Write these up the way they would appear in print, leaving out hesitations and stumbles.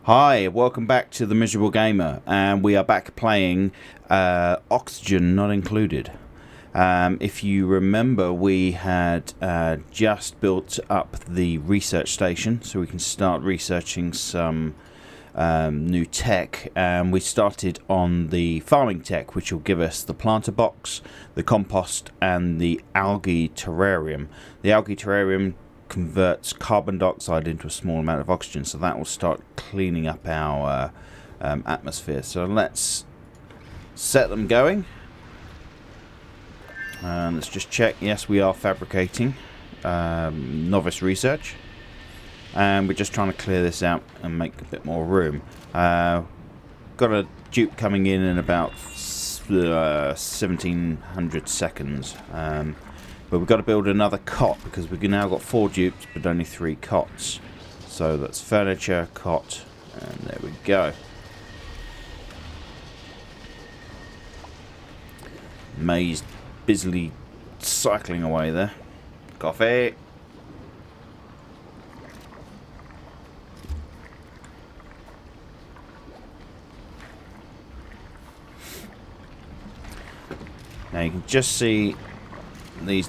Hi, welcome back to The Miserable Gamer, and we are back playing Oxygen Not Included. If you remember, we had just built up the research station, so we can start researching some new tech. We started on the farming tech, which will give us the planter box, the compost, and the algae terrarium. The algae terrarium converts carbon dioxide into a small amount of oxygen, so that will start cleaning up our atmosphere. So let's set them going, and let's just check. Yes, we are fabricating novice research, and we're just trying to clear this out and make a bit more room. Got a dupe coming in about 1700 seconds. But we've got to build another cot because we've now got 4 dupes but only 3 cots. So that's furniture, cot, and there we go. May's busily cycling away there. Coffee! Now you can just see these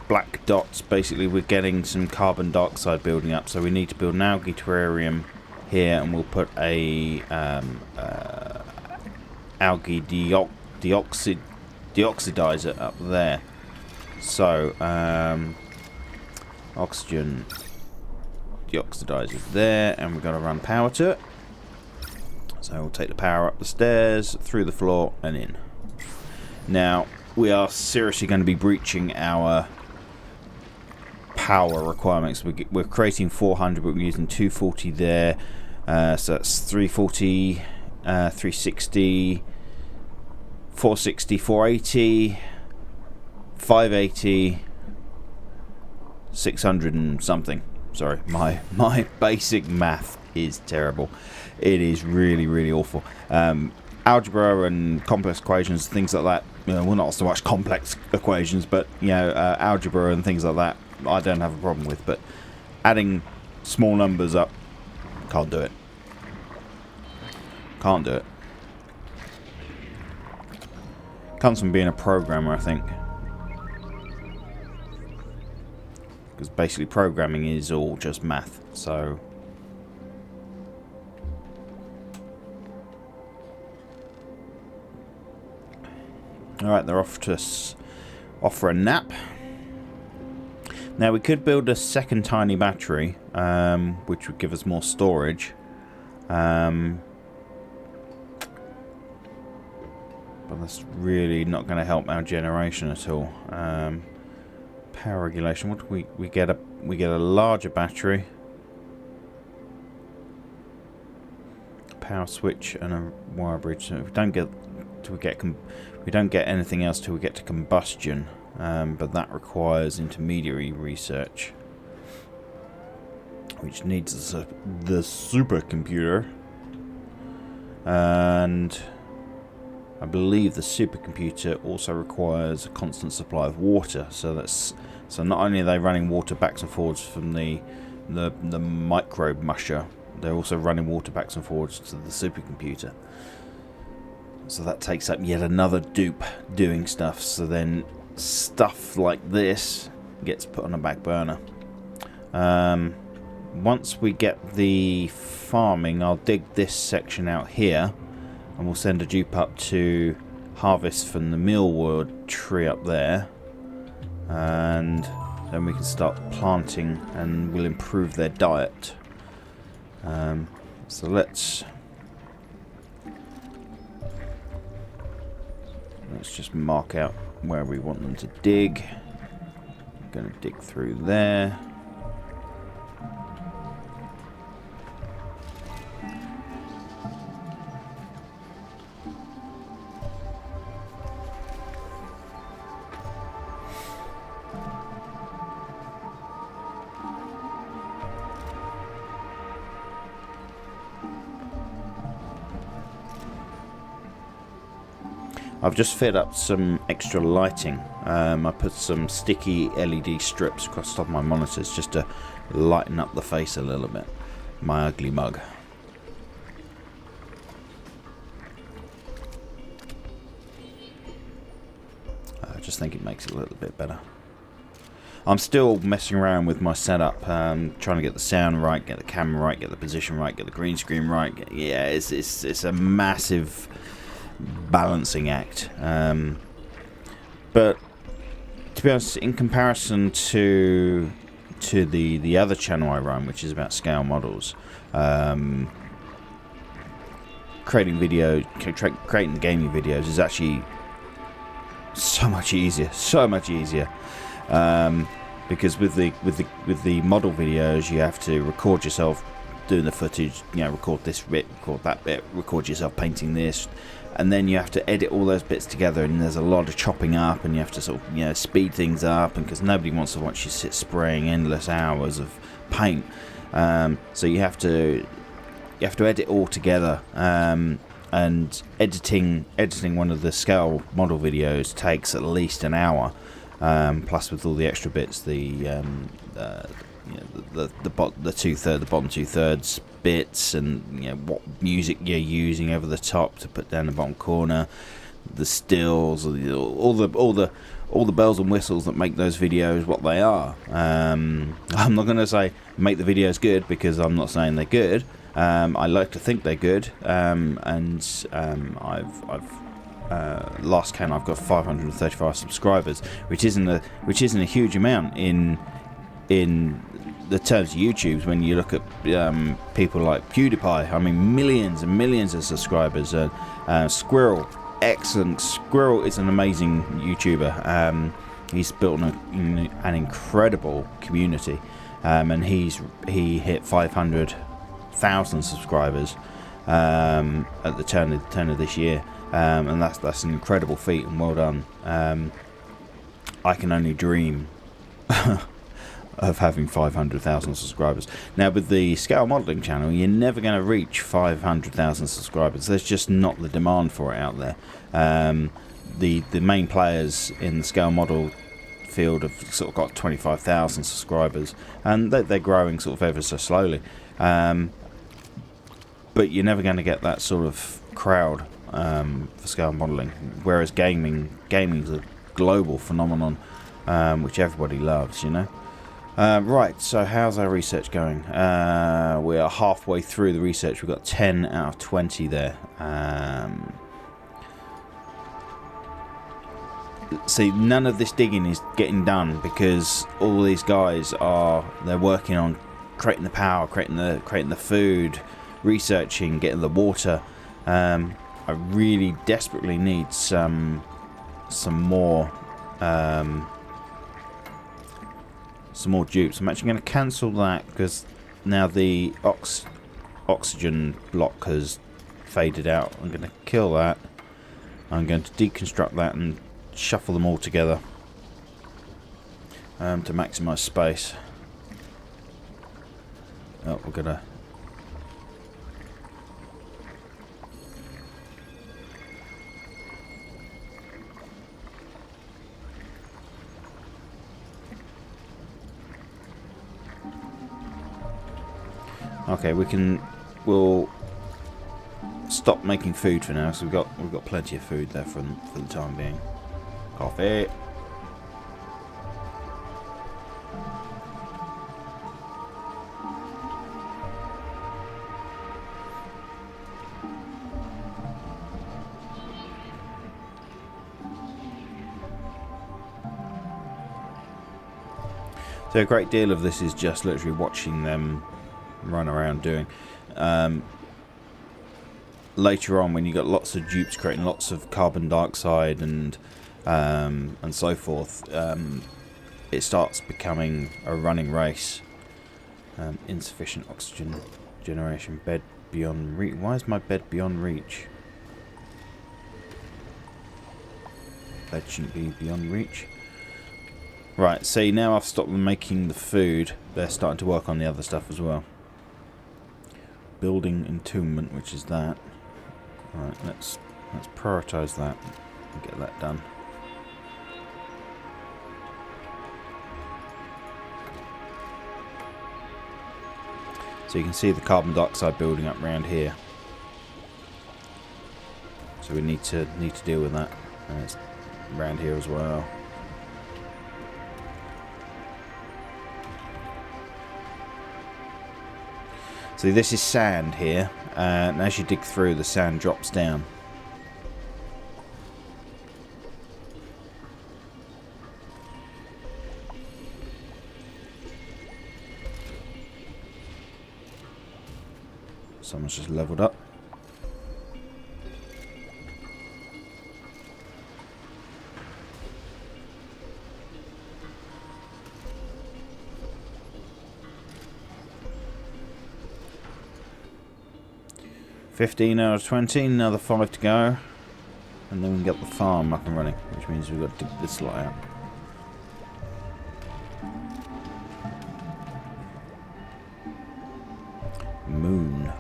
black dots. Basically we're getting some carbon dioxide building up, so we need to build an algae terrarium here, and we'll put a algae deoxidizer up there. So oxygen deoxidizer there, and we're going to run power to it. So we'll take the power up the stairs, through the floor and in. Now we are seriously going to be breaching our power requirements. We're creating 400, but we're using 240 there. So that's 340, 360, 460, 480, 580, 600 and something. Sorry, my basic math is terrible. It is really awful. Algebra and complex equations, things like that. Well, not so much complex equations, but algebra and things like that, I don't have a problem with. But adding small numbers up, can't do it. Can't do it. Comes from being a programmer, I think. Because basically programming is all just math. So alright, they're off for a nap. Now we could build a second tiny battery, which would give us more storage. But that's really not going to help our generation at all. Power regulation. What do we get? We get a larger battery, power switch, and a wire bridge. So if we don't get we don't get anything else till we get to combustion, but that requires intermediary research, which needs the supercomputer, and I believe the supercomputer also requires a constant supply of water. So not only are they running water backs and forwards from the microbe musher, they're also running water backs and forwards to the supercomputer. So that takes up yet another dupe doing stuff. So then stuff like this gets put on a back burner. Once we get the farming, I'll dig this section out here, and we'll send a dupe up to harvest from the mealwood tree up there, and then we can start planting, and we'll improve their diet. So let's just mark out where we want them to dig. I'm going to dig through there. I've just fed up some extra lighting. I put some sticky LED strips across the top of my monitors just to lighten up the face a little bit. My ugly mug. just think it makes it a little bit better. I'm still messing around with my setup, trying to get the sound right, get the camera right, get the position right, get the green screen right. Yeah, it's a massive balancing act. But to be honest, in comparison to the other channel I run, which is about scale models, creating gaming videos is actually so much easier. Because with the model videos, you have to record yourself doing the footage, record this bit, record that bit, record yourself painting this, and then you have to edit all those bits together, and there's a lot of chopping up, and you have to sort of speed things up, and because nobody wants to watch you sit spraying endless hours of paint, so you have to edit all together, and editing one of the scale model videos takes at least an hour. Plus, with all the extra bits, the bottom 2/3 bits, and what music you're using over the top to put down the bottom corner, the stills, all the bells and whistles that make those videos what they are. I'm not going to say make the videos good, because I'm not saying they're good. I like to think they're good, and I've last count I've got 535 subscribers, which isn't a huge amount in the terms of YouTube's. When you look at people like PewDiePie, I mean, millions and millions of subscribers. Squirrel, excellent. Squirrel is an amazing YouTuber. He's built an incredible community, and he hit 500,000 subscribers at the turn of this year. And that's an incredible feat, and well done. I can only dream of having 500,000 subscribers. Now, with the scale modelling channel, you're never going to reach 500,000 subscribers. There's just not the demand for it out there. The main players in the scale model field have sort of got 25,000 subscribers, and they're growing sort of ever so slowly. But you're never going to get that sort of crowd for scale modelling, whereas gaming's a global phenomenon, which everybody loves, Right, so how's our research going? We are halfway through the research. We've got 10 out of 20 there. See, none of this digging is getting done because all these guys they're working on creating the power, creating the food, researching, getting the water. I really desperately need some more dupes. I'm actually going to cancel that because now the oxygen block has faded out. I'm going to kill that. I'm going to deconstruct that and shuffle them all together to maximise space. Oh, we're gonna. Okay, we'll stop making food for now, so we've got plenty of food there for the time being. Coffee. So a great deal of this is just literally watching them run around doing. Later on, when you got lots of dupes creating lots of carbon dioxide and so forth, it starts becoming a running race. Insufficient oxygen generation. Bed beyond reach. Why is my bed beyond reach? Bed shouldn't be beyond reach. Right, see, now I've stopped them making the food. They're starting to work on the other stuff as well. Building entombment, which is that. Right, let's prioritise that and get that done. So you can see the carbon dioxide building up around here. So we need to deal with that. And it's around here as well. So this is sand here, and as you dig through, the sand drops down. Someone's just leveled up. $15 out of 20, another 5 to go. And then we can get the farm up and running, which means we've got to dig this lot out. Moon.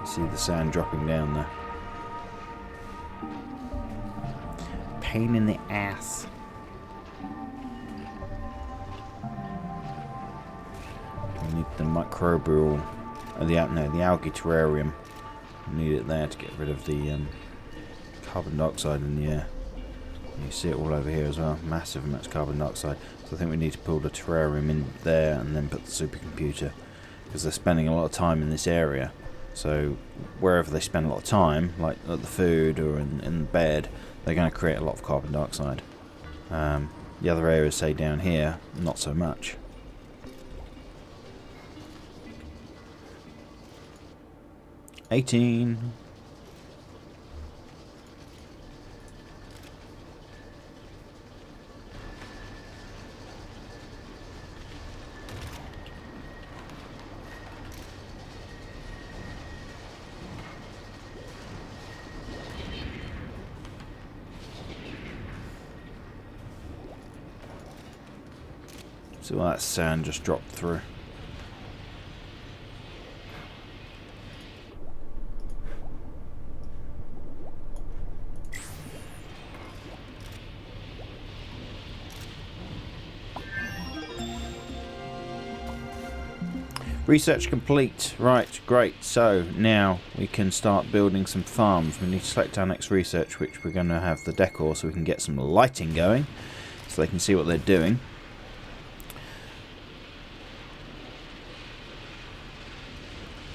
See the sand dropping down there. Pain in the ass. We need the microbial, the algae terrarium. We need it there to get rid of the carbon dioxide in the air. You see it all over here as well. Massive amounts of carbon dioxide. So I think we need to pull the terrarium in there and then put the supercomputer, because they're spending a lot of time in this area. So wherever they spend a lot of time, like at the food or in bed, they're going to create a lot of carbon dioxide. The other areas, say down here, not so much. $18. See all that sand just dropped through. Research complete. Right, great. So now we can start building some farms. We need to select our next research, which we're going to have the decor, so we can get some lighting going, so they can see what they're doing.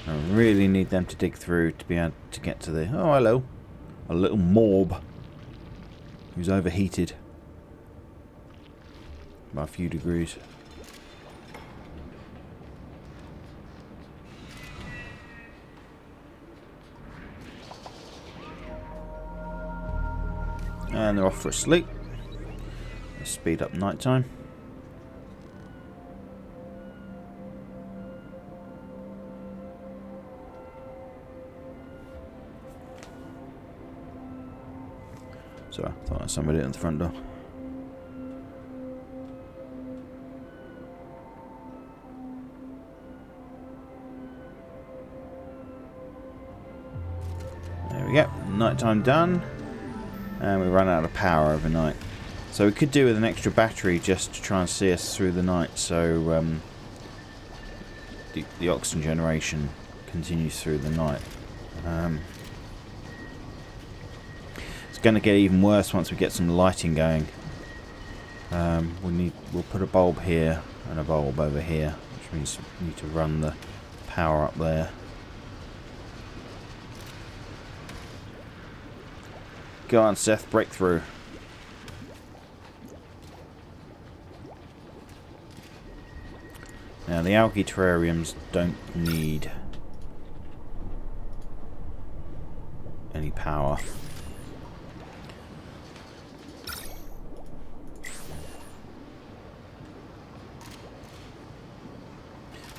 I really need them to dig through to be able to get to the... Oh, hello. A little morb who's overheated by a few degrees. And they're off for a sleep. Let's speed up night time. Sorry, I thought there was somebody at the front door. There we go, nighttime done. And we run out of power overnight. So we could do with an extra battery just to try and see us through the night, so the oxygen generation continues through the night. It's going to get even worse once we get some lighting going. We'll put a bulb here and a bulb over here, which means we need to run the power up there. Go on, Seth, break through. Now, the algae terrariums don't need any power.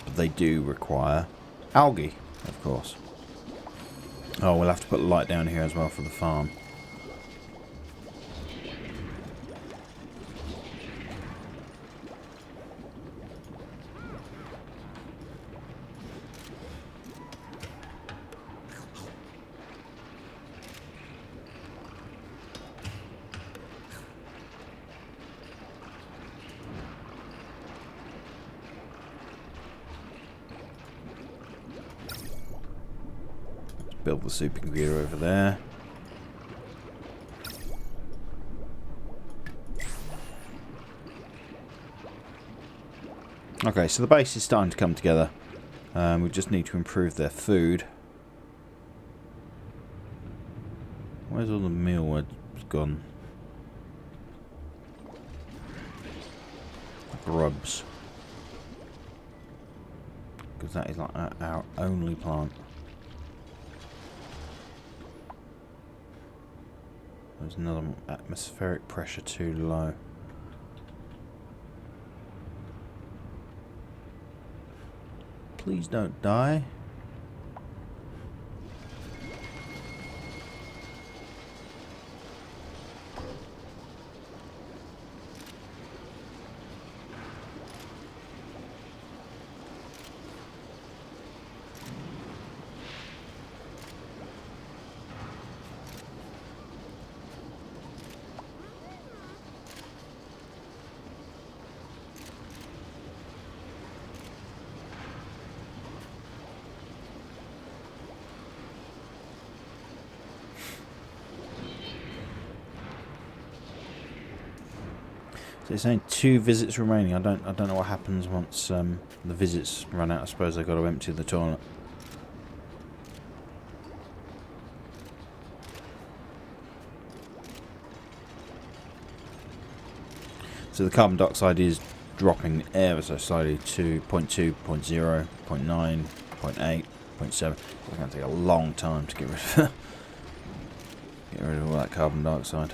But they do require algae, of course. Oh, we'll have to put a light down here as well for the farm. Build the supercomputer over there. Okay, so the base is starting to come together. We just need to improve their food. Where's all the mealwood gone? Grubs. Because that is like our only plant. There's another atmospheric pressure too low. Please don't die. So it's saying 2 visits remaining. I don't know what happens once the visits run out. I suppose they've got to empty the toilet. So the carbon dioxide is dropping ever so slowly to 0.2, 0.0, 0.9, 0.8, 0.7. It's going to take a long time to get rid of all that carbon dioxide.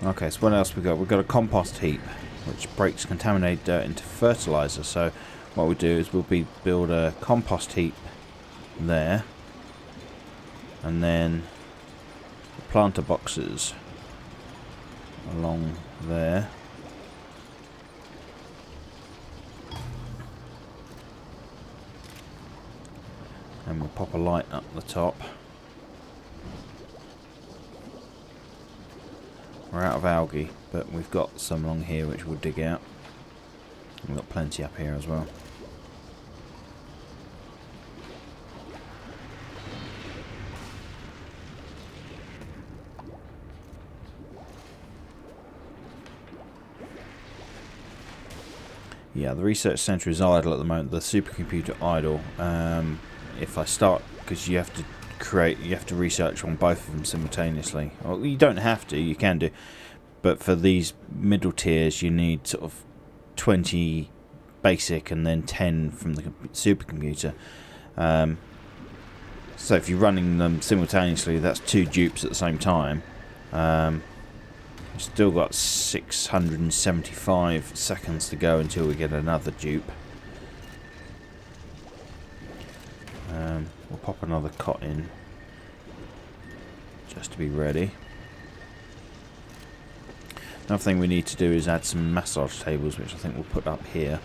Okay, so what else we got? We've got a compost heap, which breaks contaminated dirt into fertilizer. So what we do is we'll build a compost heap there, and then the planter boxes along there. And we'll pop a light up the top. We're out of algae, but we've got some along here which we'll dig out. We've got plenty up here as well. Yeah, the research centre is idle at the moment. The supercomputer idle. If I start, because you have to research on both of them simultaneously. Well, you don't have to, you can do, but for these middle tiers you need sort of 20 basic and then 10 from the supercomputer. So if you're running them simultaneously, that's 2 dupes at the same time. We've still got 675 seconds to go until we get another dupe. We'll pop another cot in just to be ready. Another thing we need to do is add some massage tables, which I think we'll put up here.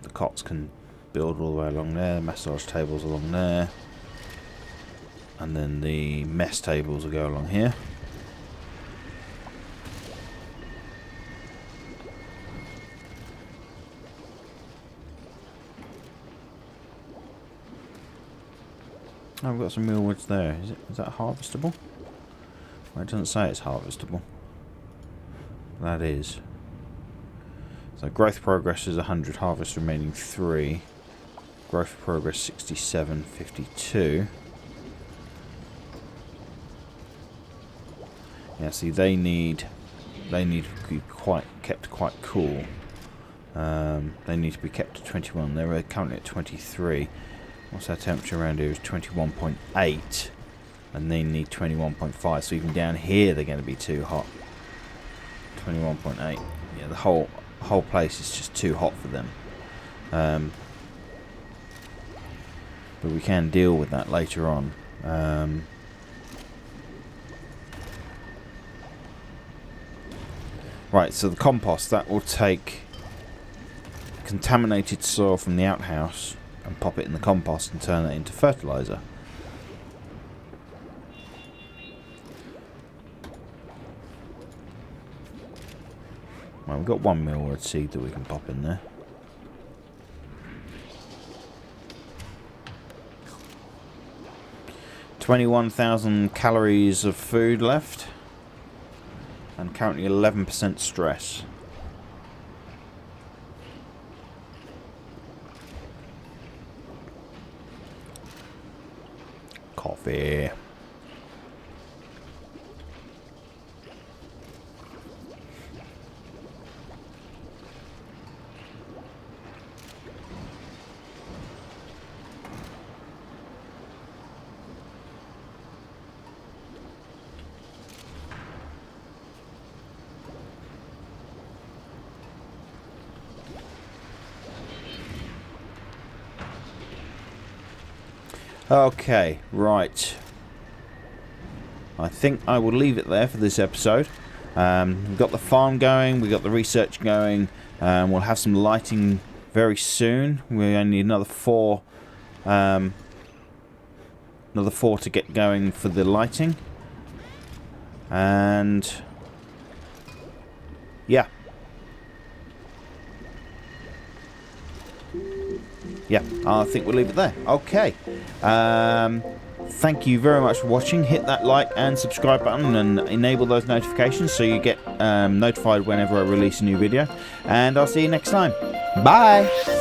The cots can build all the way along there, massage tables along there, and then the mess tables will go along here. Oh, we've got some mealwoods there. Is that harvestable? Well, it doesn't say it's harvestable. That is. So growth progress is 100, harvest remaining 3. Growth progress 67, 52. Yeah, see, they need to be kept quite cool. They need to be kept at 21. They're currently at 23. What's our temperature around here? Is 21.8, and they need 21.5. So even down here, they're going to be too hot. 21.8. Yeah, the whole place is just too hot for them. But we can deal with that later on. Right, so the compost, that will take contaminated soil from the outhouse and pop it in the compost and turn it into fertilizer. Well, we've got 1 mealworth seed that we can pop in there. 21,000 calories of food left. And currently 11% stress. Coffee. Okay, right. I think I will leave it there for this episode. We've got the farm going, we've got the research going, we'll have some lighting very soon. We only need another four to get going for the lighting. And yeah. Yeah, I think we'll leave it there. Okay. Thank you very much for watching. Hit that like and subscribe button and enable those notifications so you get notified whenever I release a new video. And I'll see you next time. Bye!